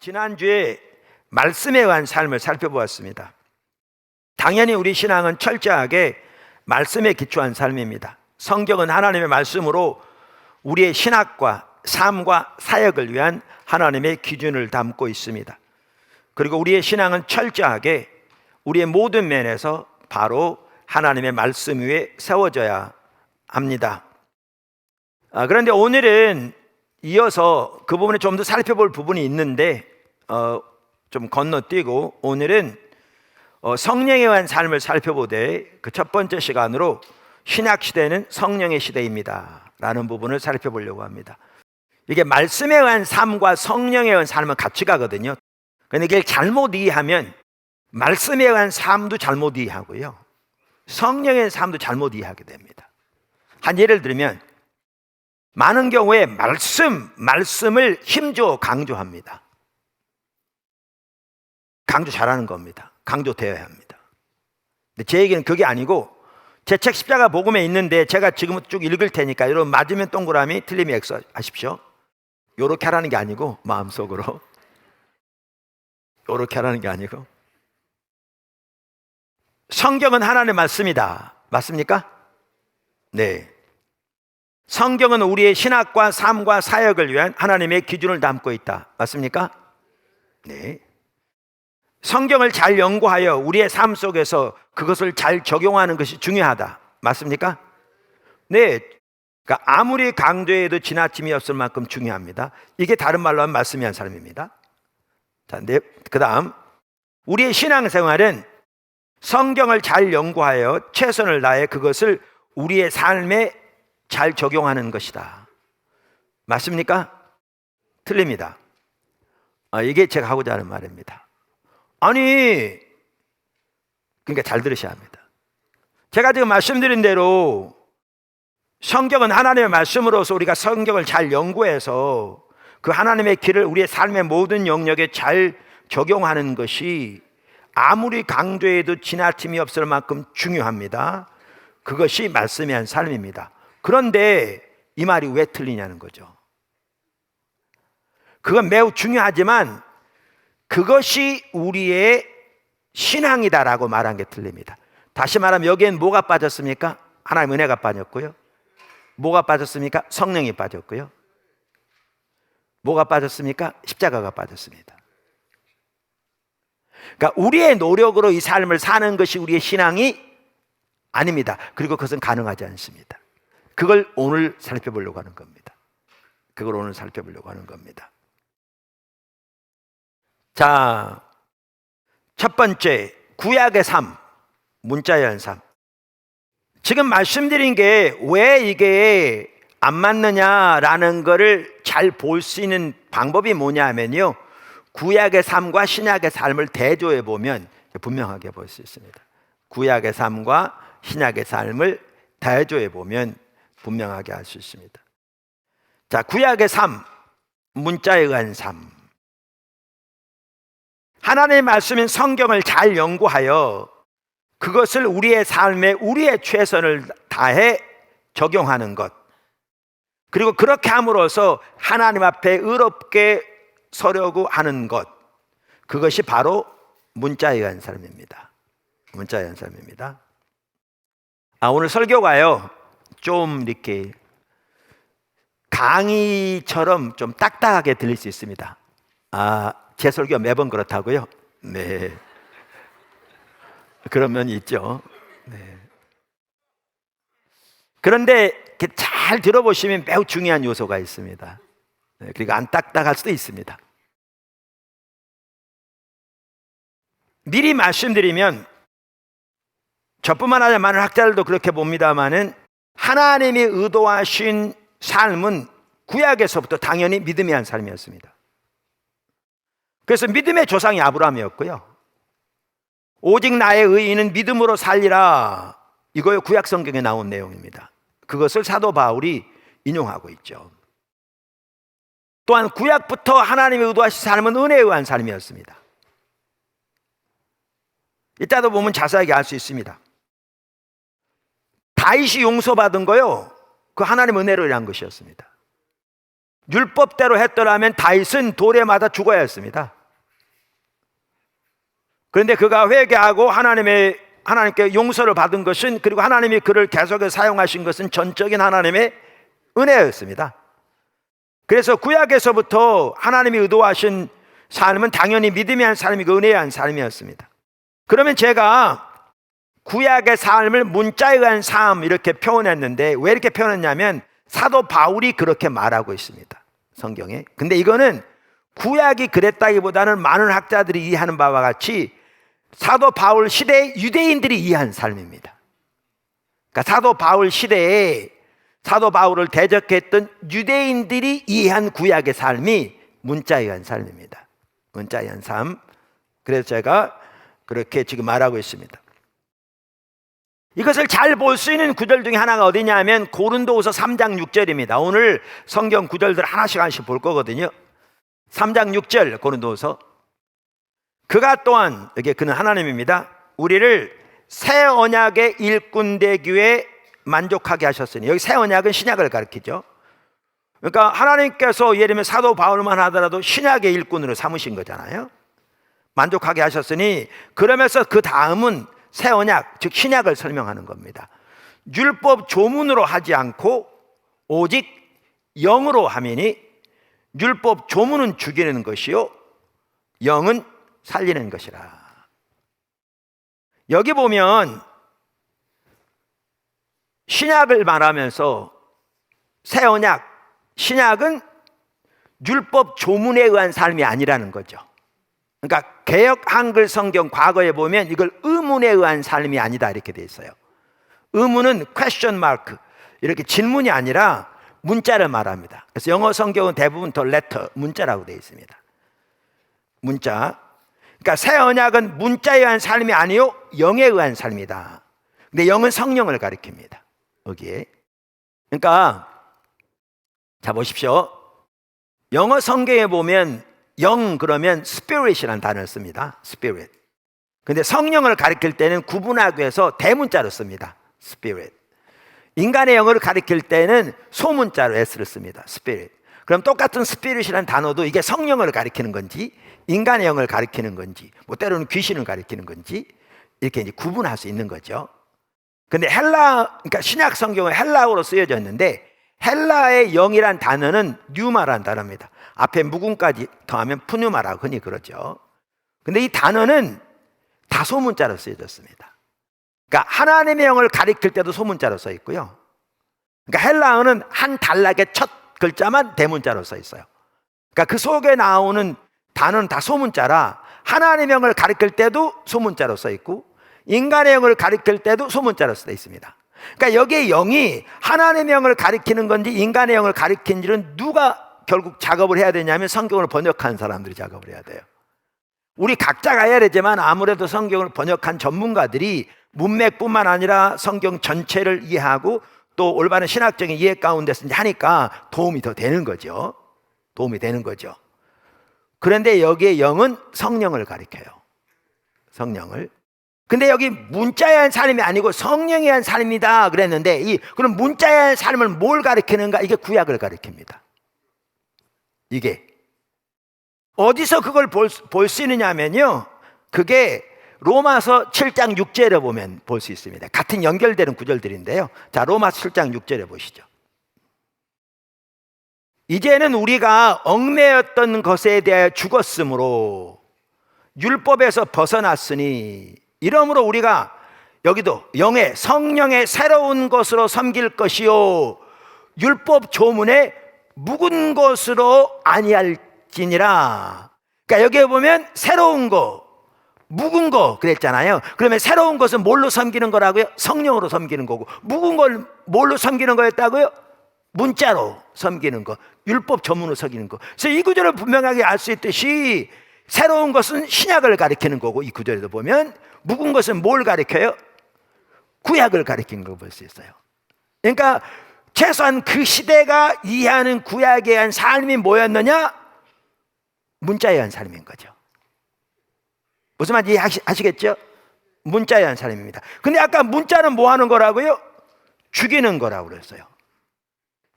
지난주에 말씀에 의한 삶을 살펴보았습니다. 당연히 우리 신앙은 철저하게 말씀에 기초한 삶입니다. 성경은 하나님의 말씀으로 우리의 신학과 삶과 사역을 위한 하나님의 기준을 담고 있습니다. 그리고 우리의 신앙은 철저하게 우리의 모든 면에서 바로 하나님의 말씀 위에 세워져야 합니다. 그런데 오늘은 이어서 그 부분에 좀 더 살펴볼 부분이 있는데 좀 건너뛰고 오늘은 성령에 의한 삶을 살펴보되 그 첫 번째 시간으로 신약 시대는 성령의 시대입니다 라는 부분을 살펴보려고 합니다. 이게 말씀에 의한 삶과 성령에 의한 삶은 같이 가거든요. 그런데 이걸 잘못 이해하면 말씀에 의한 삶도 잘못 이해하고요, 성령에 의한 삶도 잘못 이해하게 됩니다. 한 예를 들면 많은 경우에 말씀을 힘주어 강조합니다. 강조 잘하는 겁니다. 강조되어야 합니다. 근데 제 얘기는 그게 아니고 제 책 십자가 복음에 있는데 제가 지금 쭉 읽을 테니까 여러분 맞으면 동그라미, 틀리면 X 하십시오. 요렇게 하라는 게 아니고 마음속으로 요렇게 하라는 게 아니고, 성경은 하나님의 말씀이다. 맞습니까? 네. 성경은 우리의 신학과 삶과 사역을 위한 하나님의 기준을 담고 있다. 맞습니까? 네. 성경을 잘 연구하여 우리의 삶 속에서 그것을 잘 적용하는 것이 중요하다. 맞습니까? 네. 그러니까 아무리 강조해도 지나침이 없을 만큼 중요합니다. 이게 다른 말로 하면 말씀이 한 사람입니다. 자, 네. 그 다음, 우리의 신앙생활은 성경을 잘 연구하여 최선을 다해 그것을 우리의 삶에 잘 적용하는 것이다. 맞습니까? 틀립니다. 이게 제가 하고자 하는 말입니다. 아니, 그러니까 잘 들으셔야 합니다. 제가 지금 말씀드린 대로 성경은 하나님의 말씀으로서 우리가 성경을 잘 연구해서 그 하나님의 길을 우리의 삶의 모든 영역에 잘 적용하는 것이 아무리 강조해도 지나침이 없을 만큼 중요합니다. 그것이 말씀의 한 삶입니다. 그런데 이 말이 왜 틀리냐는 거죠. 그건 매우 중요하지만 그것이 우리의 신앙이다라고 말한 게 틀립니다. 다시 말하면 여기엔 뭐가 빠졌습니까? 하나님의 은혜가 빠졌고요. 뭐가 빠졌습니까? 성령이 빠졌고요. 뭐가 빠졌습니까? 십자가가 빠졌습니다. 그러니까 우리의 노력으로 이 삶을 사는 것이 우리의 신앙이 아닙니다. 그리고 그것은 가능하지 않습니다. 그걸 오늘 살펴보려고 하는 겁니다. 그걸 오늘 살펴보려고 하는 겁니다. 자, 첫 번째, 구약의 삶, 문자의 한 삶. 지금 말씀드린 게 왜 이게 안 맞느냐라는 거를 잘 볼 수 있는 방법이 뭐냐면요, 구약의 삶과 신약의 삶을 대조해 보면 분명하게 볼 수 있습니다. 구약의 삶과 신약의 삶을 대조해 보면 분명하게 알 수 있습니다. 자, 구약의 삶, 문자에 의한 삶. 하나님의 말씀인 성경을 잘 연구하여 그것을 우리의 삶에 우리의 최선을 다해 적용하는 것, 그리고 그렇게 함으로써 하나님 앞에 의롭게 서려고 하는 것, 그것이 바로 문자에 의한 삶입니다. 문자에 의한 삶입니다. 오늘 설교가요 좀 이렇게 강의처럼 좀 딱딱하게 들릴 수 있습니다. 제 설교가 매번 그렇다고요? 네, 그런 면이 있죠. 네. 그런데 잘 들어보시면 매우 중요한 요소가 있습니다. 네, 그리고 안 딱딱할 수도 있습니다. 미리 말씀드리면 저뿐만 아니라 많은 학자들도 그렇게 봅니다마는 하나님이 의도하신 삶은 구약에서부터 당연히 믿음의 한 삶이었습니다. 그래서 믿음의 조상이 아브라함이었고요, 오직 나의 의인은 믿음으로 살리라, 이거요 구약 성경에 나온 내용입니다. 그것을 사도 바울이 인용하고 있죠. 또한 구약부터 하나님이 의도하신 삶은 은혜에 의한 삶이었습니다. 이따도 보면 자세하게 알 수 있습니다. 다윗이 용서받은 거요, 그 하나님 은혜로 일한 것이었습니다. 율법대로 했더라면 다윗은 돌에 맞아 죽어야 했습니다. 그런데 그가 회개하고 하나님께 용서를 받은 것은, 그리고 하나님이 그를 계속해서 사용하신 것은 전적인 하나님의 은혜였습니다. 그래서 구약에서부터 하나님이 의도하신 삶은 당연히 믿음이 한 삶이고 은혜의 한 삶이었습니다. 그러면 제가 구약의 삶을 문자에 의한 삶 이렇게 표현했는데, 왜 이렇게 표현했냐면 사도 바울이 그렇게 말하고 있습니다, 성경에. 근데 이거는 구약이 그랬다기보다는 많은 학자들이 이해하는 바와 같이 사도 바울 시대의 유대인들이 이해한 삶입니다. 그러니까 사도 바울 시대에 사도 바울을 대적했던 유대인들이 이해한 구약의 삶이 문자에 의한 삶입니다. 문자에 의한 삶. 그래서 제가 그렇게 지금 말하고 있습니다. 이것을 잘 볼 수 있는 구절 중에 하나가 어디냐면 고린도후서 3장 6절입니다. 오늘 성경 구절들 하나씩 볼 거거든요. 3장 6절 고린도후서. 그가 또한, 여기 그는 하나님입니다, 우리를 새 언약의 일꾼 되기에 만족하게 하셨으니, 여기 새 언약은 신약을 가리키죠. 그러니까 하나님께서 예를 들면 사도 바울만 하더라도 신약의 일꾼으로 삼으신 거잖아요. 만족하게 하셨으니, 그러면서 그 다음은 새 언약, 즉 신약을 설명하는 겁니다. 율법 조문으로 하지 않고 오직 영으로 하미니, 율법 조문은 죽이는 것이요 영은 살리는 것이라. 여기 보면 신약을 말하면서 새 언약, 신약은 율법 조문에 의한 삶이 아니라는 거죠. 그러니까 개역 한글 성경 과거에 보면 이걸 의문에 의한 삶이 아니다 이렇게 돼 있어요. 의문은 question mark, 이렇게 질문이 아니라 문자를 말합니다. 그래서 영어 성경은 대부분 더 letter, 문자라고 되어 있습니다. 문자. 그러니까 새 언약은 문자에 의한 삶이 아니요 영에 의한 삶이다. 근데 영은 성령을 가리킵니다, 여기에. 그러니까 자 보십시오. 영어 성경에 보면 영 그러면 spirit이라는 단어를 씁니다. spirit. 근데 성령을 가리킬 때는 구분하기 위해서 대문자로 씁니다. spirit. 인간의 영을 가리킬 때는 소문자로 s를 씁니다. spirit. 그럼 똑같은 spirit이라는 단어도 이게 성령을 가리키는 건지 인간의 영을 가리키는 건지, 뭐 때로는 귀신을 가리키는 건지, 이렇게 이제 구분할 수 있는 거죠. 근데 그러니까 신약 성경은 헬라어로 쓰여져 있는데, 헬라의 영이란 단어는 뉴마라는 단어입니다. 앞에 묵음까지 더하면 푸뉴마라고 흔히 그러죠. 근데 이 단어는 다 소문자로 쓰여졌습니다. 그러니까 하나님의 영을 가리킬 때도 소문자로 써 있고요. 그러니까 헬라어는 한 단락의 첫 글자만 대문자로 써 있어요. 그러니까 그 속에 나오는 단어는 다 소문자라 하나님의 영을 가리킬 때도 소문자로 써 있고 인간의 영을 가리킬 때도 소문자로 써 있습니다. 그러니까 여기에 영이 하나님의 영을 가리키는 건지 인간의 영을 가리키는지는 누가 결국 작업을 해야 되냐면 성경을 번역한 사람들이 작업을 해야 돼요. 우리 각자가 해야 되지만 아무래도 성경을 번역한 전문가들이 문맥뿐만 아니라 성경 전체를 이해하고 또 올바른 신학적인 이해 가운데서 하니까 도움이 더 되는 거죠. 도움이 되는 거죠. 그런데 여기에 영은 성령을 가리켜요. 성령을. 근데 여기 문자에 한 삶이 아니고 성령에 한 삶이다 그랬는데, 그럼 문자에 한 삶을 뭘 가리키는가? 이게 구약을 가리킵니다. 이게 어디서 그걸 볼 수 있느냐면요, 그게 로마서 7장 6절에 보면 볼 수 있습니다. 같은 연결되는 구절들인데요. 자, 로마서 7장 6절에 보시죠. 이제는 우리가 얽매였던 것에 대해 죽었으므로 율법에서 벗어났으니, 이러므로 우리가 여기도 영의 성령의 새로운 것으로 섬길 것이요 율법 조문에 묵은 것으로 아니할지니라. 그러니까 여기에 보면 새로운 거, 묵은 거 그랬잖아요. 그러면 새로운 것은 뭘로 섬기는 거라고요? 성령으로 섬기는 거고, 묵은 걸 뭘로 섬기는 거였다고요? 문자로 섬기는 거, 율법 조문으로 섬기는 거. 그래서 이 구절을 분명하게 알 수 있듯이 새로운 것은 신약을 가리키는 거고, 이 구절에도 보면 묵은 것은 뭘 가리켜요? 구약을 가리키는 걸 볼 수 있어요. 그러니까 최소한 그 시대가 이해하는 구약에 대한 삶이 뭐였느냐? 문자에 대한 삶인 거죠. 무슨 말인지 이해하시겠죠? 문자에 대한 삶입니다. 근데 아까 문자는 뭐 하는 거라고요? 죽이는 거라고 그랬어요.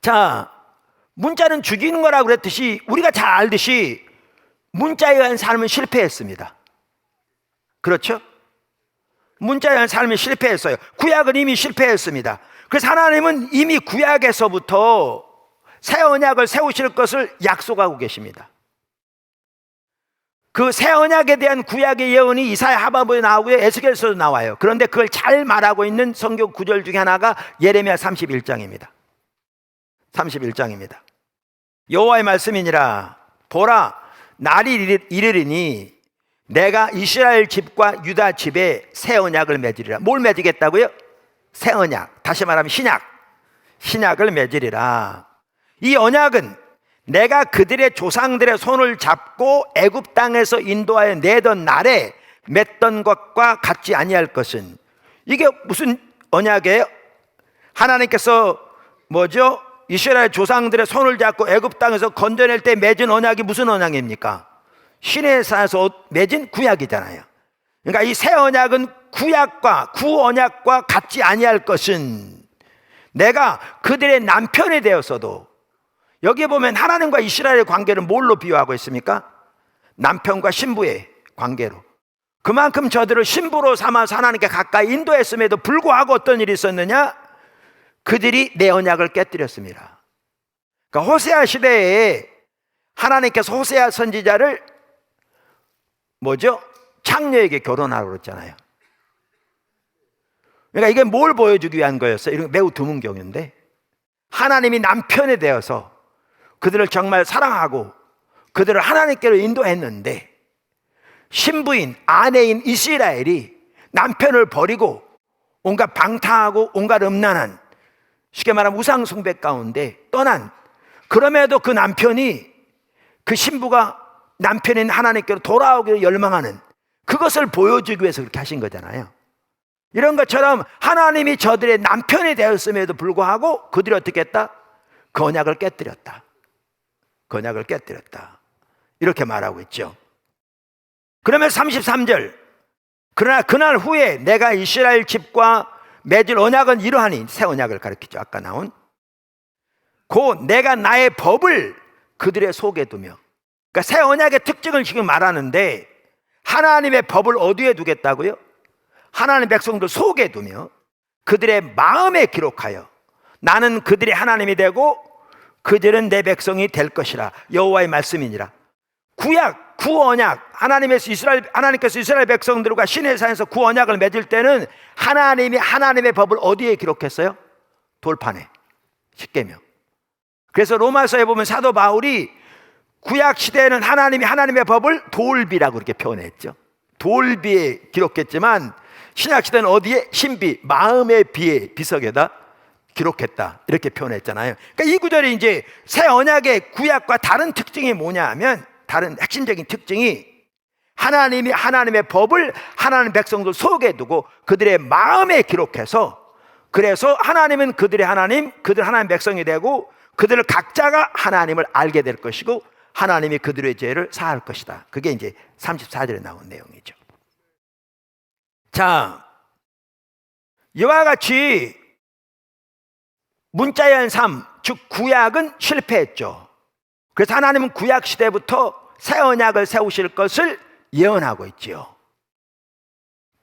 자, 문자는 죽이는 거라고 그랬듯이 우리가 잘 알듯이 문자에 의한 삶은 실패했습니다. 그렇죠? 문자에 의한 삶이 실패했어요. 구약은 이미 실패했습니다. 그래서 하나님은 이미 구약에서부터 새 언약을 세우실 것을 약속하고 계십니다. 그 새 언약에 대한 구약의 예언이 이사야, 하박국에 나오고요, 에스겔서도 나와요. 그런데 그걸 잘 말하고 있는 성경 구절 중에 하나가 예레미야 31장입니다. 31장입니다. 여호와의 말씀이니라. 보라, 날이 이르리니 내가 이스라엘 집과 유다 집에 새 언약을 맺으리라. 뭘 맺으겠다고요? 새 언약, 다시 말하면 신약을 맺으리라. 이 언약은 내가 그들의 조상들의 손을 잡고 애굽 땅에서 인도하여 내던 날에 맺던 것과 같지 아니할 것은, 이게 무슨 언약이에요? 하나님께서 뭐죠? 이스라엘 조상들의 손을 잡고 애굽 땅에서 건져낼 때 맺은 언약이 무슨 언약입니까? 시내산에서 맺은 구약이잖아요. 그러니까 이 새 언약은 구약과 구언약과 같지 아니할 것은, 내가 그들의 남편이 되었어도, 여기에 보면 하나님과 이스라엘의 관계를 뭘로 비유하고 있습니까? 남편과 신부의 관계로. 그만큼 저들을 신부로 삼아서 하나님께 가까이 인도했음에도 불구하고 어떤 일이 있었느냐? 그들이 내 언약을 깨뜨렸습니다. 그러니까 호세아 시대에 하나님께서 호세아 선지자를 뭐죠? 창녀에게 결혼하라고 그랬잖아요. 그러니까 이게 뭘 보여주기 위한 거였어요? 이런 매우 드문 경우인데, 하나님이 남편이 되어서 그들을 정말 사랑하고 그들을 하나님께로 인도했는데, 신부인 아내인 이스라엘이 남편을 버리고 온갖 방탕하고 온갖 음란한, 쉽게 말하면 우상 숭배 가운데 떠난, 그럼에도 그 남편이, 그 신부가 남편인 하나님께로 돌아오기를 열망하는, 그것을 보여주기 위해서 그렇게 하신 거잖아요. 이런 것처럼 하나님이 저들의 남편이 되었음에도 불구하고 그들이 어떻게 했다? 그 언약을 깨뜨렸다. 그 언약을 깨뜨렸다. 이렇게 말하고 있죠. 그러면 33절, 그러나 그날 후에 내가 이스라엘 집과 맺을 언약은 이러하니, 새 언약을 가리키죠. 아까 나온 곧 내가 나의 법을 그들의 속에 두며, 그러니까 새 언약의 특징을 지금 말하는데, 하나님의 법을 어디에 두겠다고요? 하나님의 백성들 속에 두며 그들의 마음에 기록하여 나는 그들의 하나님이 되고 그들은 내 백성이 될 것이라. 여호와의 말씀이니라. 구약, 구언약, 하나님께서 이스라엘 백성들과 시내산에서 구언약을 맺을 때는 하나님이 하나님의 법을 어디에 기록했어요? 돌판에, 십계명. 그래서 로마서에 보면 사도 바울이 구약 시대에는 하나님이 하나님의 법을 돌비라고 그렇게 표현했죠. 돌비에 기록했지만 신약 시대는 어디에? 신비, 마음의 비에, 비석에다 기록했다, 이렇게 표현했잖아요. 그러니까 이 구절이 이제 새 언약의 구약과 다른 특징이 뭐냐 하면, 다른 핵심적인 특징이 하나님이 하나님의 법을 하나님 백성들 속에 두고 그들의 마음에 기록해서, 그래서 하나님은 그들의 하나님, 그들 하나님 백성이 되고 그들 각자가 하나님을 알게 될 것이고 하나님이 그들의 죄를 사할 것이다. 그게 이제 34절에 나온 내용이죠. 자, 이와 같이 문자에 의한 삶, 즉 구약은 실패했죠. 그래서 하나님은 구약 시대부터 새 언약을 세우실 것을 예언하고 있지요.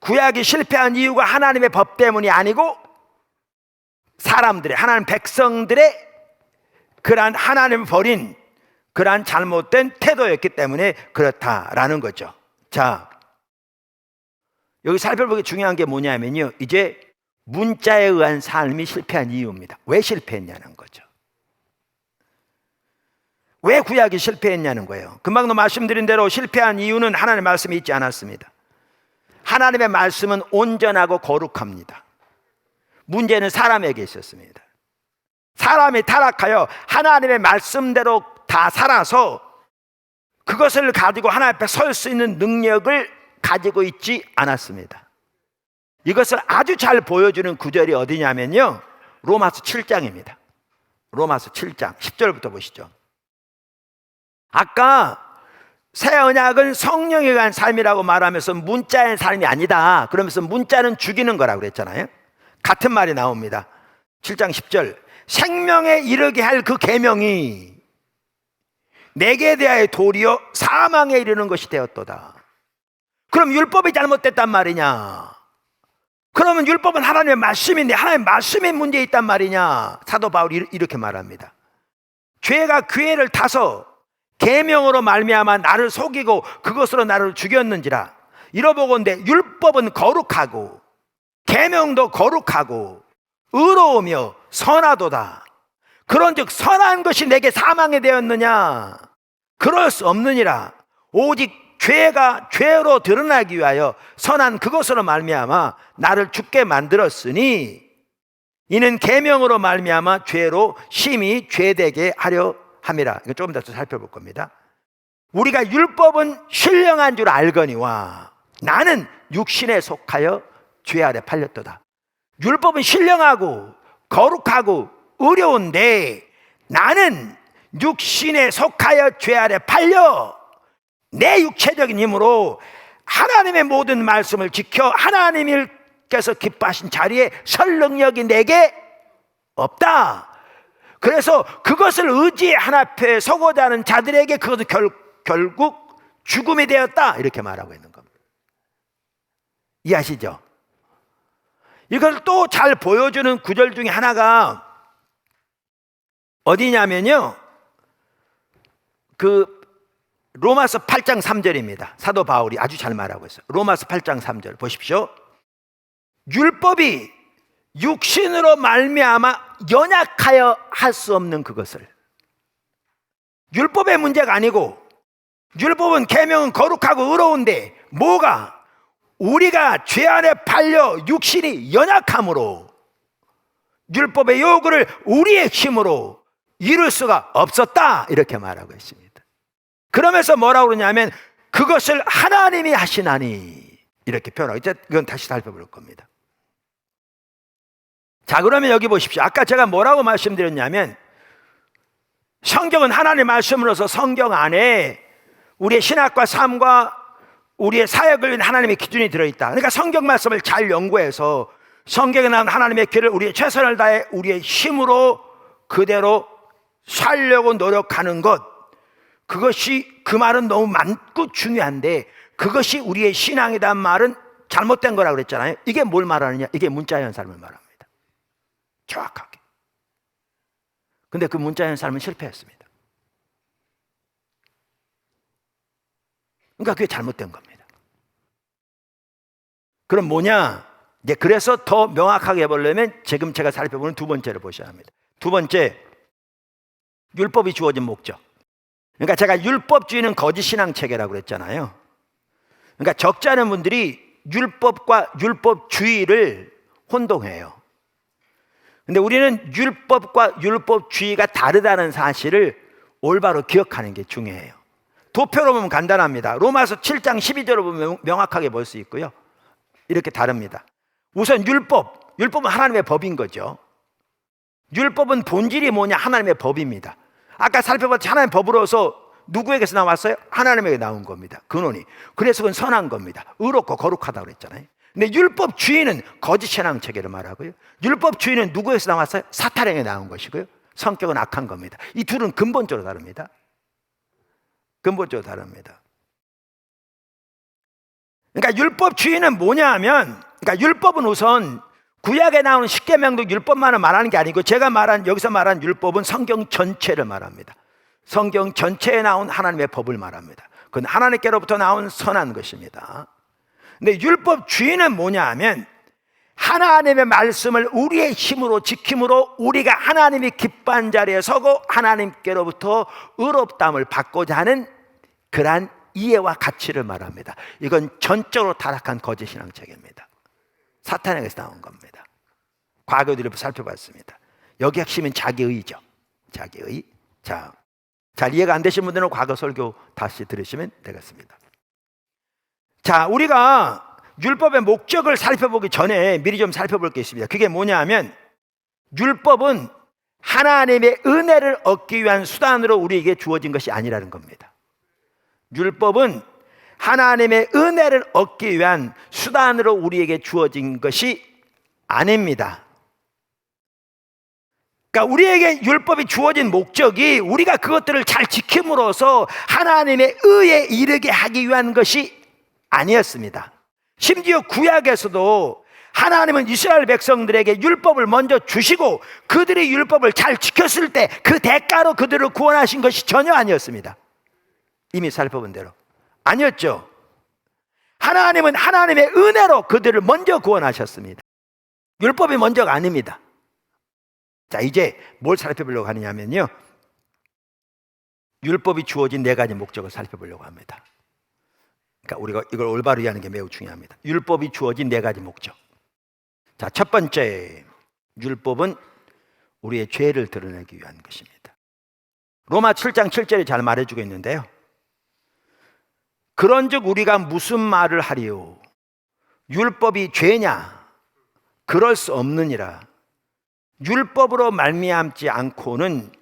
구약이 실패한 이유가 하나님의 법 때문이 아니고 사람들의, 하나님 백성들의 그러한 하나님을 버린 그러한 잘못된 태도였기 때문에 그렇다라는 거죠. 자, 여기 살펴보기 중요한 게 뭐냐면요, 이제 문자에 의한 삶이 실패한 이유입니다. 왜 실패했냐는 거죠. 왜 구약이 실패했냐는 거예요. 금방도 말씀드린 대로 실패한 이유는 하나님의 말씀이 있지 않았습니다. 하나님의 말씀은 온전하고 거룩합니다. 문제는 사람에게 있었습니다. 사람이 타락하여 하나님의 말씀대로 다 살아서 그것을 가지고 하나님 앞에 설 수 있는 능력을 가지고 있지 않았습니다. 이것을 아주 잘 보여주는 구절이 어디냐면요, 로마서 7장입니다. 로마서 7장 10절부터 보시죠. 아까 새 언약은 성령에 의한 삶이라고 말하면서 문자의 삶이 아니다, 그러면서 문자는 죽이는 거라고 그랬잖아요. 같은 말이 나옵니다. 7장 10절, 생명에 이르게 할 그 계명이 내게 대하여 도리어 사망에 이르는 것이 되었도다. 그럼 율법이 잘못됐단 말이냐? 그러면 율법은 하나님의 말씀인데 하나님의 말씀에 문제 있단 말이냐? 사도 바울이 이렇게 말합니다. 죄가 기회를 타서 계명으로 말미암아 나를 속이고 그것으로 나를 죽였는지라. 이러보건대 율법은 거룩하고 계명도 거룩하고 의로우며 선하도다. 그런즉 선한 것이 내게 사망이 되었느냐? 그럴 수 없느니라. 오직 죄가 죄로 드러나기 위하여 선한 그것으로 말미암아 나를 죽게 만들었으니 이는 계명으로 말미암아 죄로 심히 죄되게 하려 함이라. 이거 조금 더 살펴볼 겁니다. 우리가 율법은 신령한 줄 알거니와 나는 육신에 속하여 죄 아래 팔렸도다. 율법은 신령하고 거룩하고 어려운데 나는 육신에 속하여 죄 아래 팔려 내 육체적인 힘으로 하나님의 모든 말씀을 지켜 하나님께서 기뻐하신 자리에 설 능력이 내게 없다. 그래서 그것을 의지해 하나님께 서고자 하는 자들에게 그것은 결국 죽음이 되었다. 이렇게 말하고 있는 겁니다. 이해하시죠? 이걸 또 잘 보여주는 구절 중에 하나가 어디냐면요, 그 로마서 8장 3절입니다. 사도 바울이 아주 잘 말하고 있어요. 로마서 8장 3절 보십시오. 율법이 육신으로 말미암아 연약하여 할 수 없는 그것을, 율법의 문제가 아니고 율법은 계명은 거룩하고 의로운데 뭐가 우리가 죄 안에 팔려 육신이 연약함으로 율법의 요구를 우리의 힘으로 이룰 수가 없었다. 이렇게 말하고 있습니다. 그러면서 뭐라고 그러냐면 그것을 하나님이 하시나니 이렇게 표현하고, 이제 이건 다시 살펴볼 겁니다. 자, 그러면 여기 보십시오. 아까 제가 뭐라고 말씀드렸냐면 성경은 하나님의 말씀으로서 성경 안에 우리의 신학과 삶과 우리의 사역을 위한 하나님의 기준이 들어있다. 그러니까 성경 말씀을 잘 연구해서 성경에 나온 하나님의 길을 우리의 최선을 다해 우리의 힘으로 그대로 살려고 노력하는 것, 그것이, 그 말은 너무 많고 중요한데 그것이 우리의 신앙이란 말은 잘못된 거라고 그랬잖아요. 이게 뭘 말하느냐? 이게 문자현 삶을 말합니다. 정확하게. 근데 그 문자현 삶은 실패했습니다. 그러니까 그게 잘못된 겁니다. 그럼 뭐냐? 이제 그래서 더 명확하게 해보려면 지금 제가 살펴보는 두 번째를 보셔야 합니다. 두 번째, 율법이 주어진 목적. 그러니까 제가 율법주의는 거짓 신앙 체계라고 그랬잖아요. 그러니까 적지 않은 분들이 율법과 율법주의를 혼동해요. 근데 우리는 율법과 율법주의가 다르다는 사실을 올바로 기억하는 게 중요해요. 도표로 보면 간단합니다. 로마서 7장 12절을 보면 명확하게 볼 수 있고요. 이렇게 다릅니다. 우선 율법은 하나님의 법인 거죠. 율법은 본질이 뭐냐? 하나님의 법입니다. 아까 살펴봤듯이 하나님의 법으로서 누구에게서 나왔어요? 하나님에게 나온 겁니다. 근원이. 그래서 그건 선한 겁니다. 의롭고 거룩하다고 그랬잖아요. 근데 율법주의는 거짓 신앙 체계를 말하고요. 율법주의는 누구에서 나왔어요? 사탄에게 나온 것이고요. 성격은 악한 겁니다. 이 둘은 근본적으로 다릅니다. 근본적으로 다릅니다. 그러니까 율법주의는 뭐냐 하면, 그러니까 율법은 우선 구약에 나오는 십계명도 율법만을 말하는 게 아니고 여기서 말한 율법은 성경 전체를 말합니다. 성경 전체에 나온 하나님의 법을 말합니다. 그건 하나님께로부터 나온 선한 것입니다. 근데 율법주의는 뭐냐 하면 하나님의 말씀을 우리의 힘으로 지킴으로 우리가 하나님이 기뻐한 자리에 서고 하나님께로부터 의롭다함을 받고자 하는 그러한 이해와 가치를 말합니다. 이건 전적으로 타락한 거짓 신앙체계입니다. 사탄에게서 나온 겁니다. 과거들을 살펴봤습니다. 여기 핵심은 자기의죠. 자기의. 자, 잘 이해가 안 되신 분들은 과거 설교 다시 들으시면 되겠습니다. 자, 우리가 율법의 목적을 살펴보기 전에 미리 좀 살펴볼 게 있습니다. 그게 뭐냐 하면 율법은 하나님의 은혜를 얻기 위한 수단으로 우리에게 주어진 것이 아니라는 겁니다. 율법은 하나님의 은혜를 얻기 위한 수단으로 우리에게 주어진 것이 아닙니다. 그러니까 우리에게 율법이 주어진 목적이 우리가 그것들을 잘 지킴으로써 하나님의 의에 이르게 하기 위한 것이 아니었습니다. 심지어 구약에서도 하나님은 이스라엘 백성들에게 율법을 먼저 주시고 그들이 율법을 잘 지켰을 때 그 대가로 그들을 구원하신 것이 전혀 아니었습니다. 이미 살펴본 대로 아니었죠. 하나님은 하나님의 은혜로 그들을 먼저 구원하셨습니다. 율법이 먼저가 아닙니다. 자, 이제 뭘 살펴보려고 하느냐면요, 율법이 주어진 네 가지 목적을 살펴보려고 합니다. 그러니까 우리가 이걸 올바로 이해하는 게 매우 중요합니다. 율법이 주어진 네 가지 목적. 자, 첫 번째, 율법은 우리의 죄를 드러내기 위한 것입니다. 로마 7장 7절이 잘 말해주고 있는데요, 그런즉 우리가 무슨 말을 하리요? 율법이 죄냐? 그럴 수 없느니라. 율법으로 말미암지 않고는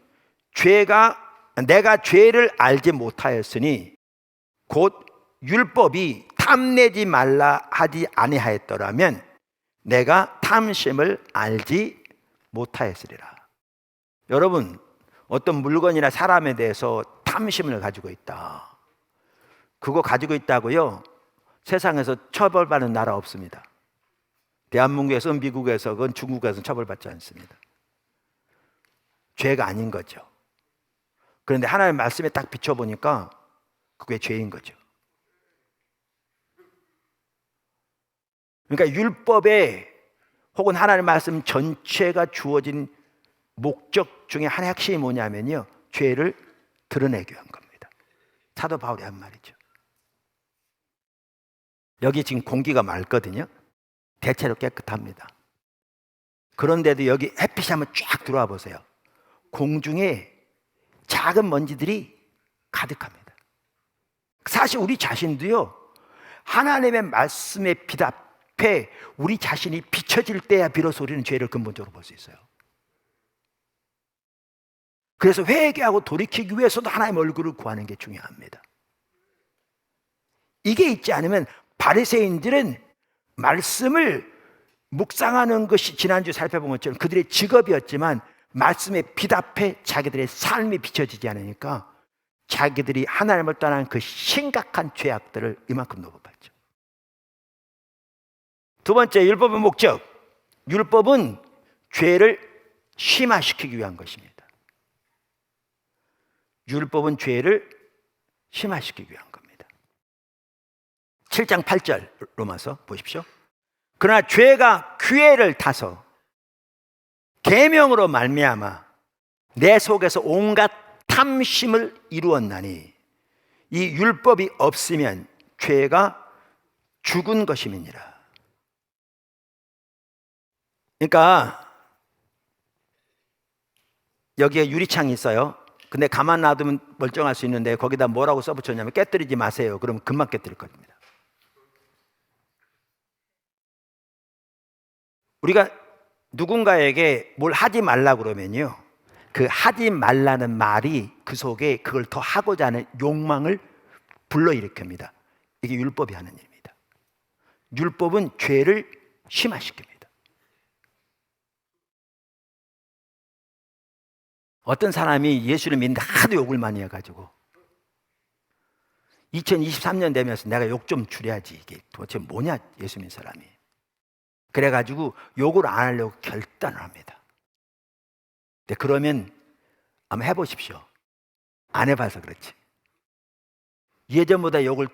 내가 죄를 알지 못하였으니 곧 율법이 탐내지 말라 하지 아니하였더라면 내가 탐심을 알지 못하였으리라. 여러분, 어떤 물건이나 사람에 대해서 탐심을 가지고 있다, 그거 가지고 있다고요, 세상에서 처벌받는 나라 없습니다. 대한민국에서, 미국에서, 그건 중국에서는 처벌받지 않습니다. 죄가 아닌 거죠. 그런데 하나님의 말씀에 딱 비춰보니까 그게 죄인 거죠. 그러니까 율법에 혹은 하나님의 말씀 전체가 주어진 목적 중에 하나의 핵심이 뭐냐면요, 죄를 드러내기 위한 겁니다. 사도 바울이 한 말이죠. 여기 지금 공기가 맑거든요. 대체로 깨끗합니다. 그런데도 여기 햇빛이 한번 쫙 들어와 보세요. 공중에 작은 먼지들이 가득합니다. 사실 우리 자신도요, 하나님의 말씀에 빛 앞에 우리 자신이 비춰질 때야 비로소 우리는 죄를 근본적으로 볼 수 있어요. 그래서 회개하고 돌이키기 위해서도 하나님의 얼굴을 구하는 게 중요합니다. 이게 있지 않으면 바리새인들은 말씀을 묵상하는 것이 지난주 살펴본 것처럼 그들의 직업이었지만 말씀의 빛 앞에 자기들의 삶이 비춰지지 않으니까 자기들이 하나님을 떠난 그 심각한 죄악들을 이만큼 높아봤죠. 두 번째, 율법의 목적. 율법은 죄를 심화시키기 위한 것입니다. 율법은 죄를 심화시키기 위한 겁니다. 7장 8절 로마서 보십시오. 그러나 죄가 기회를 타서 계명으로 말미암아 내 속에서 온갖 탐심을 이루었나니 이 율법이 없으면 죄가 죽은 것임이니라. 그러니까 여기에 유리창이 있어요. 근데 가만 놔두면 멀쩡할 수 있는데 거기다 뭐라고 써붙였냐면 깨뜨리지 마세요. 그러면 금방 깨뜨릴 겁니다. 우리가 누군가에게 뭘 하지 말라 그러면요, 그 하지 말라는 말이 그 속에 그걸 더 하고자 하는 욕망을 불러일으킵니다. 이게 율법이 하는 일입니다. 율법은 죄를 심화시킵니다. 어떤 사람이 예수를 믿는데 하도 욕을 많이 해가지고 2023년 되면서 내가 욕 좀 줄여야지, 이게 도대체 뭐냐 예수 믿는 사람이, 그래가지고 욕을 안 하려고 결단을 합니다. 근데 그러면 한번 해보십시오. 안 해봐서 그렇지 예전보다 욕을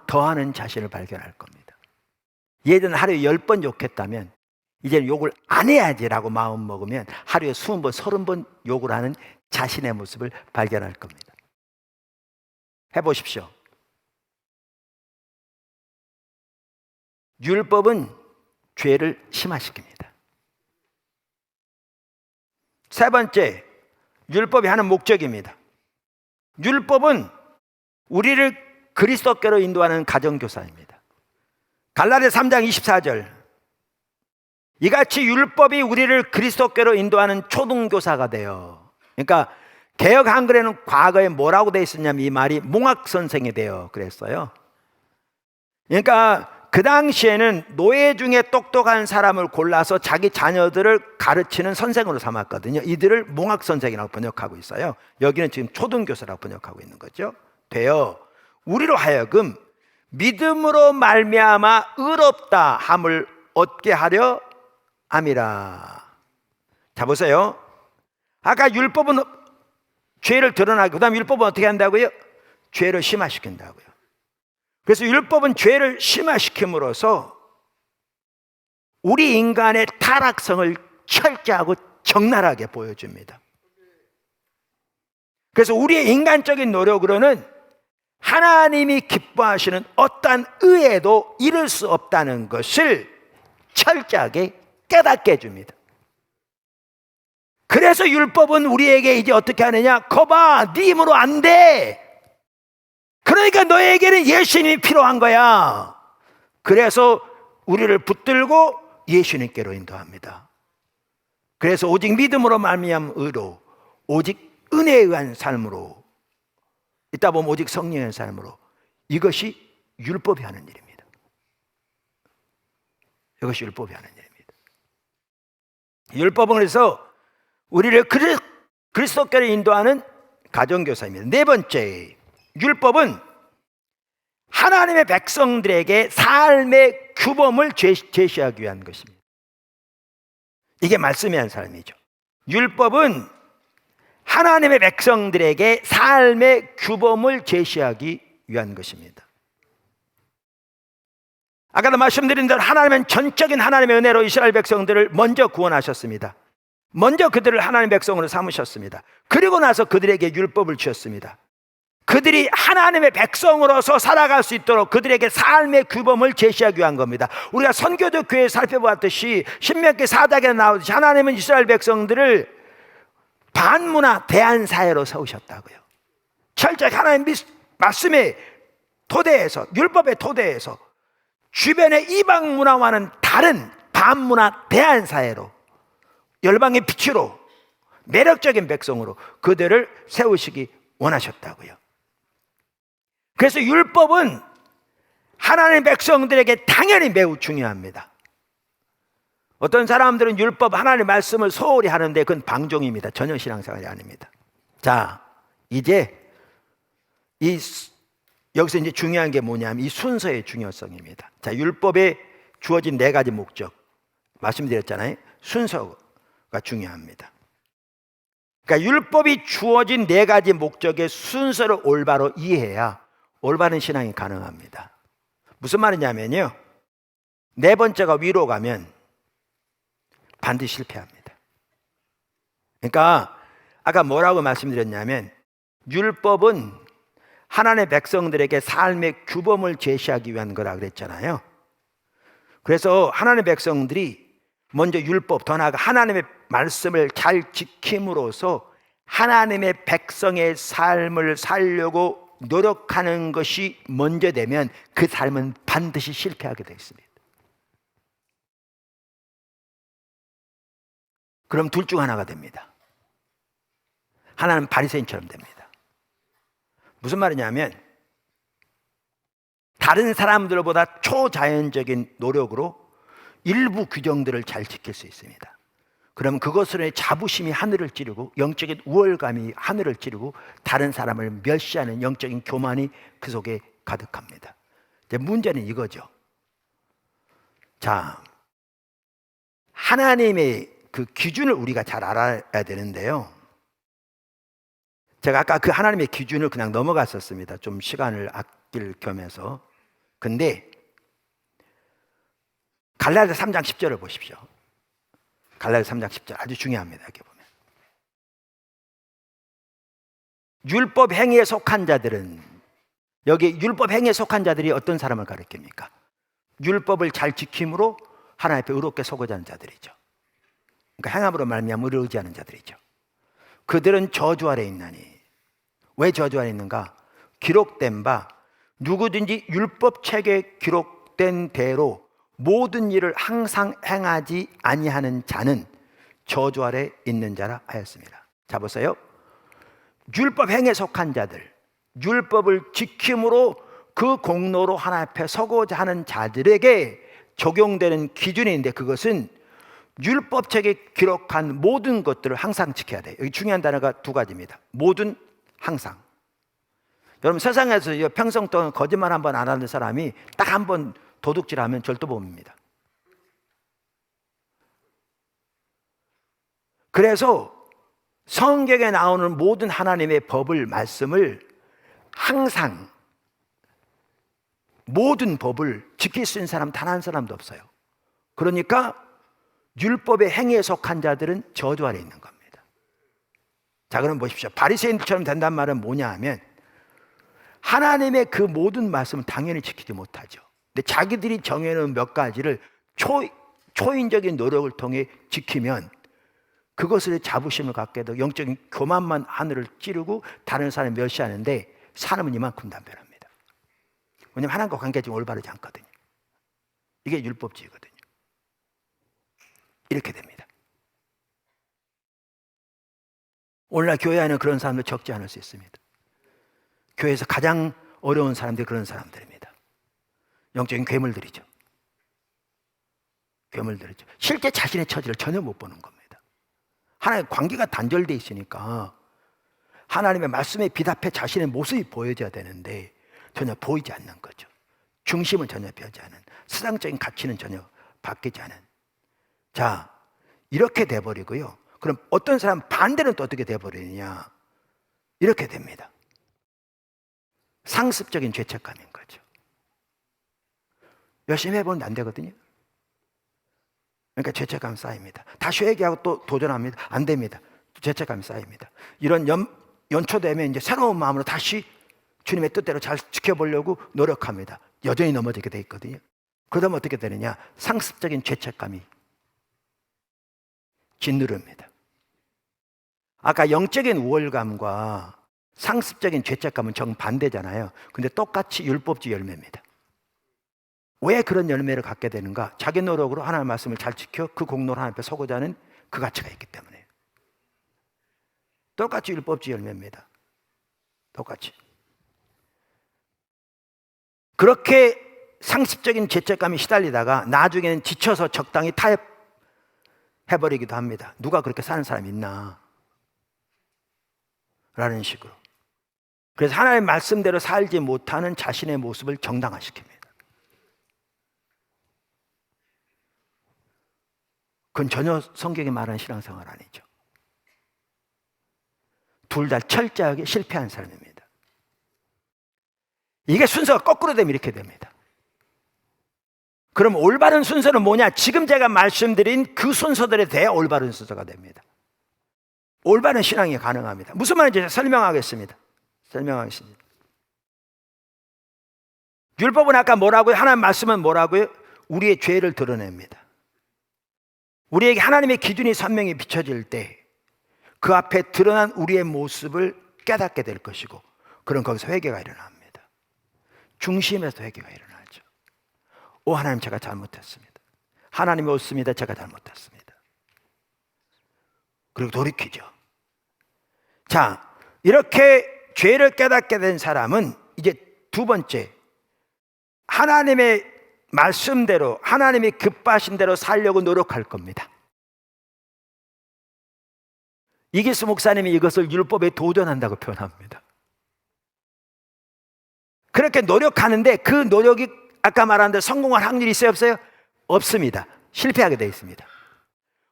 더하는 자신을 발견할 겁니다. 예전에 하루에 10번 욕했다면 이제는 욕을 안 해야지라고 마음 먹으면 하루에 20번, 30번 욕을 하는 자신의 모습을 발견할 겁니다. 해보십시오. 율법은 죄를 심화시킵니다. 세 번째, 율법이 하는 목적입니다. 율법은 우리를 그리스도께로 인도하는 가정교사입니다. 갈라디아 3장 24절, 이같이 율법이 우리를 그리스도께로 인도하는 초등교사가 돼요. 그러니까 개역 한글에는 과거에 뭐라고 돼 있었냐면 이 말이 몽학 선생이 돼요 그랬어요. 그러니까 그 당시에는 노예 중에 똑똑한 사람을 골라서 자기 자녀들을 가르치는 선생으로 삼았거든요. 이들을 몽학 선생이라고 번역하고 있어요. 여기는 지금 초등교사라고 번역하고 있는 거죠. 되어 우리로 하여금 믿음으로 말미암아 의롭다 함을 얻게 하려 함이라. 자, 보세요. 아까 율법은 죄를 드러나고, 그 다음 율법은 어떻게 한다고요? 죄를 심화시킨다고요. 그래서 율법은 죄를 심화시킴으로써 우리 인간의 타락성을 철저하고 적나라하게 보여줍니다. 그래서 우리의 인간적인 노력으로는 하나님이 기뻐하시는 어떠한 의에도 이룰 수 없다는 것을 철저하게 깨닫게 해줍니다. 그래서 율법은 우리에게 이제 어떻게 하느냐? 거봐, 네 힘으로 안 돼. 그러니까 너에게는 예수님이 필요한 거야. 그래서 우리를 붙들고 예수님께로 인도합니다. 그래서 오직 믿음으로 말미암은 의로, 오직 은혜에 의한 삶으로, 이따 보면 오직 성령의 삶으로, 이것이 율법이 하는 일입니다. 이것이 율법이 하는 일입니다. 율법은 그래서 우리를 그리스도께로 인도하는 가정교사입니다. 네 번째, 율법은 하나님의 백성들에게 삶의 규범을 제시하기 위한 것입니다. 이게 말씀이 한 삶이죠. 율법은 하나님의 백성들에게 삶의 규범을 제시하기 위한 것입니다. 아까도 말씀드린 대로 하나님은 전적인 하나님의 은혜로 이스라엘 백성들을 먼저 구원하셨습니다. 먼저 그들을 하나님의 백성으로 삼으셨습니다. 그리고 나서 그들에게 율법을 주셨습니다. 그들이 하나님의 백성으로서 살아갈 수 있도록 그들에게 삶의 규범을 제시하기 위한 겁니다. 우리가 선교도 교회에 살펴보았듯이 신명기 4장에 나오듯이 하나님은 이스라엘 백성들을 반문화 대한사회로 세우셨다고요. 철저히 하나님 말씀의 토대에서, 율법의 토대에서 주변의 이방 문화와는 다른 반문화 대한사회로, 열방의 빛으로, 매력적인 백성으로 그들을 세우시기 원하셨다고요. 그래서 율법은 하나님의 백성들에게 당연히 매우 중요합니다. 어떤 사람들은 율법, 하나님의 말씀을 소홀히 하는데 그건 방종입니다. 전혀 신앙생활이 아닙니다. 자, 이제 여기서 이제 중요한 게 뭐냐면 이 순서의 중요성입니다. 자, 율법에 주어진 네 가지 목적 말씀드렸잖아요. 순서가 중요합니다. 그러니까 율법이 주어진 네 가지 목적의 순서를 올바로 이해해야 올바른 신앙이 가능합니다. 무슨 말이냐면요, 네 번째가 위로 가면 반드시 실패합니다. 그러니까 아까 뭐라고 말씀드렸냐면 율법은 하나님의 백성들에게 삶의 규범을 제시하기 위한 거라 그랬잖아요. 그래서 하나님의 백성들이 먼저 율법, 더 나아가 하나님의 말씀을 잘 지킴으로써 하나님의 백성의 삶을 살려고 노력하는 것이 먼저 되면 그 삶은 반드시 실패하게 되어 있습니다. 그럼 둘 중 하나가 됩니다. 하나는 바리새인처럼 됩니다. 무슨 말이냐면 다른 사람들보다 초자연적인 노력으로 일부 규정들을 잘 지킬 수 있습니다. 그럼 그것으로 자부심이 하늘을 찌르고 영적인 우월감이 하늘을 찌르고 다른 사람을 멸시하는 영적인 교만이 그 속에 가득합니다. 이제 문제는 이거죠. 자, 하나님의 그 기준을 우리가 잘 알아야 되는데요. 제가 아까 그 하나님의 기준을 그냥 넘어갔었습니다. 좀 시간을 아낄 겸해서. 근데 갈라디아서 3장 10절을 보십시오. 갈라디아서 3장 10절 아주 중요합니다. 이렇게 보면 율법 행위에 속한 자들은, 여기 율법 행위에 속한 자들이 어떤 사람을 가리킵니까? 율법을 잘 지킴으로 하나님 앞에 의롭게 서고자 하는 자들이죠. 그러니까 행함으로 말미암아 의를 의지하는 자들이죠. 그들은 저주 아래 있나니. 왜 저주 아래 있는가? 기록된 바 누구든지 율법책에 기록된 대로 모든 일을 항상 행하지 아니하는 자는 저주 아래 있는 자라 하였습니다. 자, 보세요. 율법 행에 속한 자들, 율법을 지킴으로 그 공로로 하나님 앞에 서고자 하는 자들에게 적용되는 기준인데, 그것은 율법책에 기록한 모든 것들을 항상 지켜야 돼요. 여기 중요한 단어가 두 가지입니다. 모든, 항상. 여러분, 세상에서 평생 동안 거짓말 한 번 안 하는 사람이 딱 한 번 도둑질하면 절도범입니다. 그래서 성경에 나오는 모든 하나님의 법을, 말씀을 항상, 모든 법을 지킬 수 있는 사람 단 한 사람도 없어요. 그러니까 율법의 행위에 속한 자들은 저주 아래 있는 겁니다. 자, 그럼 보십시오. 바리새인들처럼 된단 말은 뭐냐 하면, 하나님의 그 모든 말씀을 당연히 지키지 못하죠. 근데 자기들이 정해놓은 몇 가지를 초인적인 노력을 통해 지키면 그것을 자부심을 갖게 되고 영적인 교만만 하늘을 찌르고 다른 사람을 멸시하는데, 사람은 이만큼 담배랍니다. 왜냐하면 하나님과 관계가 지금 올바르지 않거든요. 이게 율법주의거든요. 이렇게 됩니다. 오늘날 교회 안에 그런 사람들 적지 않을 수 있습니다. 교회에서 가장 어려운 사람들이 그런 사람들입니다. 영적인 괴물들이죠. 괴물들이죠. 실제 자신의 처지를 전혀 못 보는 겁니다. 하나님의 관계가 단절되어 있으니까 하나님의 말씀에 비답해 자신의 모습이 보여져야 되는데 전혀 보이지 않는 거죠. 중심은 전혀 변하지 않은, 세상적인 가치는 전혀 바뀌지 않은. 자, 이렇게 돼버리고요. 그럼 어떤 사람 반대는 또 어떻게 돼버리느냐? 이렇게 됩니다. 상습적인 죄책감인 거죠. 열심히 해보는데 안 되거든요. 그러니까 죄책감 쌓입니다. 다시 회개하고 또 도전합니다. 안 됩니다. 죄책감이 쌓입니다. 이런 연초되면 이제 새로운 마음으로 다시 주님의 뜻대로 잘 지켜보려고 노력합니다. 여전히 넘어지게 돼 있거든요. 그러면 어떻게 되느냐? 상습적인 죄책감이 짓누릅니다. 아까 영적인 우월감과 상습적인 죄책감은 정반대잖아요. 근데 똑같이 율법주의 열매입니다. 왜 그런 열매를 갖게 되는가? 자기 노력으로 하나님의 말씀을 잘 지켜 그 공로를 하나님 앞에 서고자 하는 그 가치가 있기 때문에. 똑같이 율법주의 열매입니다. 똑같이. 그렇게 상습적인 죄책감이 시달리다가 나중에는 지쳐서 적당히 타협해버리기도 합니다. 누가 그렇게 사는 사람이 있나? 라는 식으로. 그래서 하나님의 말씀대로 살지 못하는 자신의 모습을 정당화시킵니다. 그건 전혀 성경이 말하는 신앙생활 아니죠. 둘 다 철저하게 실패한 사람입니다. 이게 순서가 거꾸로 되면 이렇게 됩니다. 그럼 올바른 순서는 뭐냐? 지금 제가 말씀드린 그 순서들에 대해 올바른 순서가 됩니다. 올바른 신앙이 가능합니다. 무슨 말인지 설명하겠습니다. 율법은 아까 뭐라고요? 하나님 말씀은 뭐라고요? 우리의 죄를 드러냅니다. 우리에게 하나님의 기준이 선명히 비춰질 때 그 앞에 드러난 우리의 모습을 깨닫게 될 것이고, 그럼 거기서 회개가 일어납니다. 중심에서 회개가 일어나죠. 오, 하나님, 제가 잘못했습니다. 하나님이 옳습니다. 제가 잘못했습니다. 그리고 돌이키죠. 자, 이렇게 죄를 깨닫게 된 사람은 이제 두 번째, 하나님의 말씀대로, 하나님이 기뻐하신 대로 살려고 노력할 겁니다. 이기수 목사님이 이것을 율법에 도전한다고 표현합니다. 그렇게 노력하는데 그 노력이 아까 말한 대로 성공할 확률이 있어요, 없어요? 없습니다. 실패하게 되어 있습니다.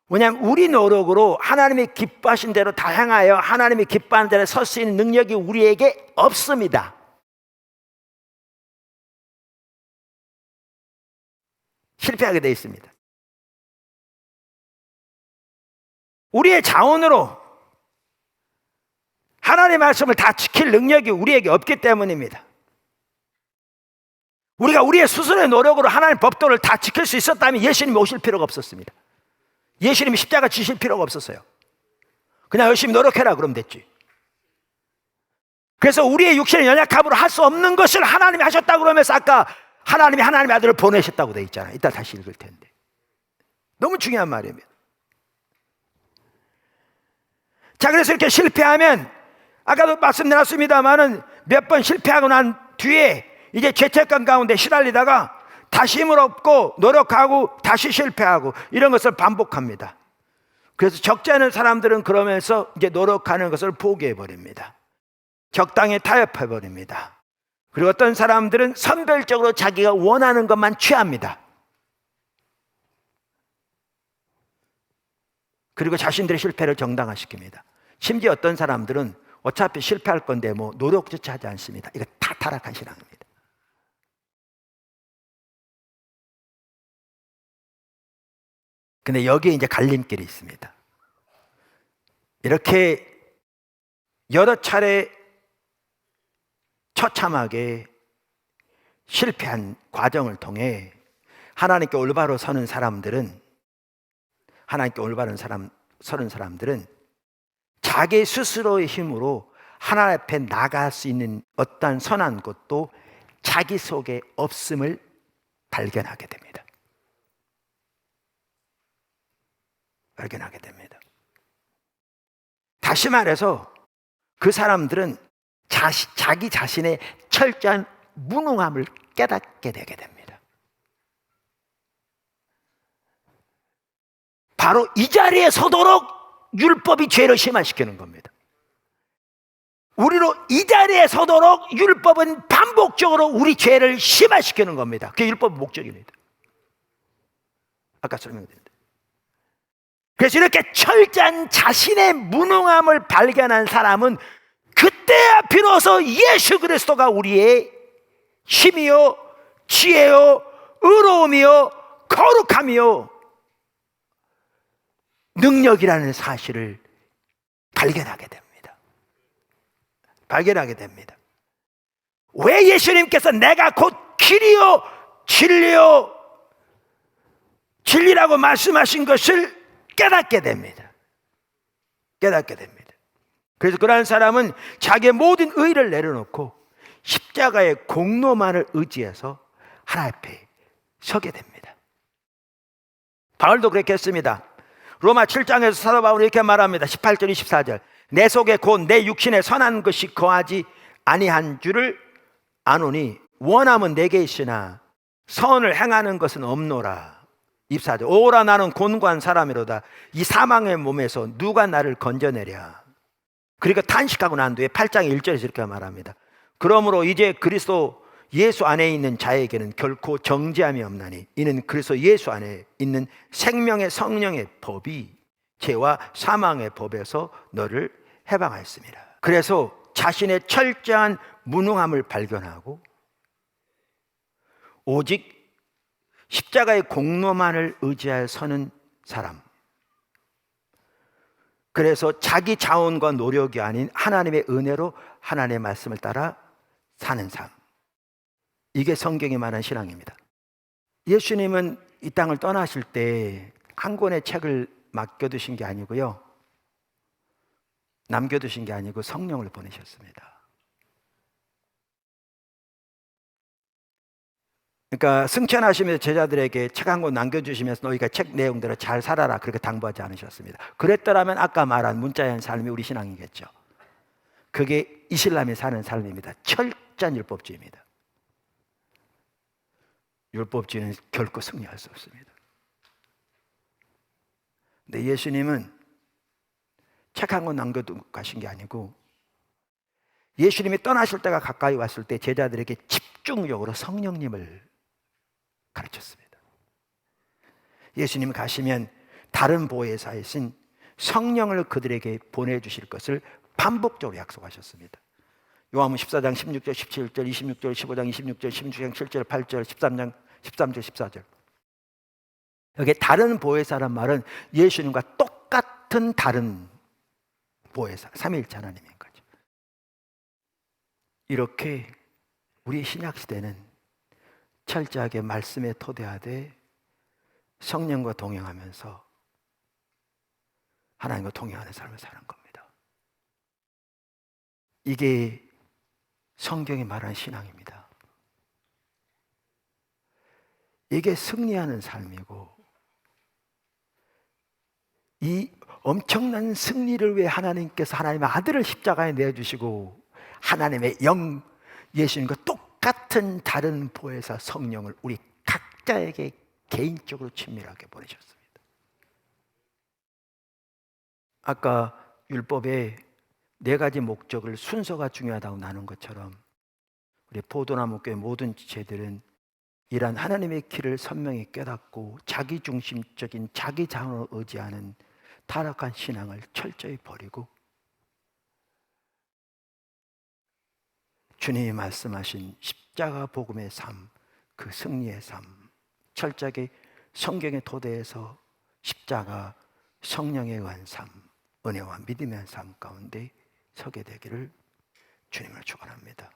왜냐하면 우리 노력으로 하나님이 기뻐하신 대로 다 행하여 하나님이 기뻐하는 대로 설 수 있는 능력이 우리에게 없습니다. 실패하게 되어 있습니다. 우리의 자원으로 하나님의 말씀을 다 지킬 능력이 우리에게 없기 때문입니다. 우리가 우리의 스스로의 노력으로 하나님의 법도를 다 지킬 수 있었다면 예수님이 오실 필요가 없었습니다. 예수님이 십자가 지실 필요가 없었어요. 그냥 열심히 노력해라 그러면 됐지. 그래서 우리의 육신의 연약함으로 할 수 없는 것을 하나님이 하셨다고 그러면서 아까 하나님이 하나님의 아들을 보내셨다고 돼 있잖아요. 이따 다시 읽을 텐데. 너무 중요한 말입니다. 자, 그래서 이렇게 실패하면, 아까도 말씀드렸습니다만은 몇 번 실패하고 난 뒤에 이제 죄책감 가운데 시달리다가 다시 힘을 얻고 노력하고 다시 실패하고 이런 것을 반복합니다. 그래서 적지 않은 사람들은 그러면서 이제 노력하는 것을 포기해 버립니다. 적당히 타협해 버립니다. 그리고 어떤 사람들은 선별적으로 자기가 원하는 것만 취합니다. 그리고 자신들의 실패를 정당화시킵니다. 심지어 어떤 사람들은 어차피 실패할 건데 뭐 노력조차 하지 않습니다. 이거 다 타락한 신앙입니다. 근데 여기에 이제 갈림길이 있습니다. 이렇게 여러 차례 처참하게 실패한 과정을 통해 하나님께 올바로 서는 사람들은 자기 스스로의 힘으로 하나님 앞에 나갈 수 있는 어떠한 선한 것도 자기 속에 없음을 발견하게 됩니다. 다시 말해서 그 사람들은 자기 자신의 철저한 무능함을 깨닫게 되게 됩니다. 바로 이 자리에 서도록 율법이 죄를 심화시키는 겁니다. 우리로 이 자리에 서도록 율법은 반복적으로 우리 죄를 심화시키는 겁니다. 그게 율법의 목적입니다. 아까 설명드렸는데. 그래서 이렇게 철저한 자신의 무능함을 발견한 사람은 그때야 비로소 예수 그리스도가 우리의 힘이요, 지혜요, 의로움이요, 거룩함이요, 능력이라는 사실을 발견하게 됩니다. 왜 예수님께서 내가 곧 길이요 진리요 진리라고 말씀하신 것을 깨닫게 됩니다. 그래서 그러한 사람은 자기의 모든 의를 내려놓고 십자가의 공로만을 의지해서 하나님 앞에 서게 됩니다. 바울도 그렇게 했습니다. 로마 7장에서 사도 바울이 이렇게 말합니다. 18절 24절 내 속에 곧 내 육신에 선한 것이 거하지 아니한 줄을 아노니 원함은 내게 있으나 선을 행하는 것은 없노라. 24절 오라 나는 곤고한 사람이로다. 이 사망의 몸에서 누가 나를 건져내랴. 그러니까 탄식하고 난 뒤에 8장 1절에서 이렇게 말합니다. 그러므로 이제 그리스도 예수 안에 있는 자에게는 결코 정죄함이 없나니 이는 그리스도 예수 안에 있는 생명의 성령의 법이 죄와 사망의 법에서 너를 해방하였습니다. 그래서 자신의 철저한 무능함을 발견하고 오직 십자가의 공로만을 의지하여 서는 사람, 그래서 자기 자원과 노력이 아닌 하나님의 은혜로 하나님의 말씀을 따라 사는 삶, 이게 성경이 말하는 신앙입니다. 예수님은 이 땅을 떠나실 때 한 권의 책을 맡겨두신 게 아니고요, 남겨두신 게 아니고 성령을 보내셨습니다. 그러니까 승천하시면서 제자들에게 책 한 권 남겨주시면서 너희가 책 내용대로 잘 살아라 그렇게 당부하지 않으셨습니다. 그랬더라면 아까 말한 문자의 삶이 우리 신앙이겠죠. 그게 이슬람이 사는 삶입니다. 철저한 율법주의입니다. 율법주의는 결코 승리할 수 없습니다. 근데 예수님은 책 한 권 남겨두고 가신 게 아니고 예수님이 떠나실 때가 가까이 왔을 때 제자들에게 집중적으로 성령님을 가르쳤습니다. 예수님이 가시면 다른 보혜사이신 성령을 그들에게 보내주실 것을 반복적으로 약속하셨습니다. 요한복음 14장 16절 17절 26절 15장 26절 16장 7절 8절 13장 13절 14절 여기 다른 보혜사란 말은 예수님과 똑같은 다른 보혜사, 삼위일체 하나님인 거죠. 이렇게 우리 신약시대는 철저하게 말씀에 토대하되 성령과 동행하면서 하나님과 동행하는 삶을 사는 겁니다. 이게 성경이 말하는 신앙입니다. 이게 승리하는 삶이고 이 엄청난 승리를 위해 하나님께서 하나님의 아들을 십자가에 내어주시고 하나님의 영 예수님과 똑같은 같은 다른 보혜사 성령을 우리 각자에게 개인적으로 친밀하게 보내셨습니다. 아까 율법에 4가지 목적을 순서가 중요하다고 나눈 것처럼 우리 포도나무교회 모든 지체들은 이러한 하나님의 길을 선명히 깨닫고 자기중심적인 자기 자원을 의지하는 타락한 신앙을 철저히 버리고 주님이 말씀하신 십자가 복음의 삶, 그 승리의 삶, 철저하게 성경의 토대에서 십자가 성령에 의한 삶, 은혜와 믿음의 삶 가운데 서게 되기를 주님을 축원합니다.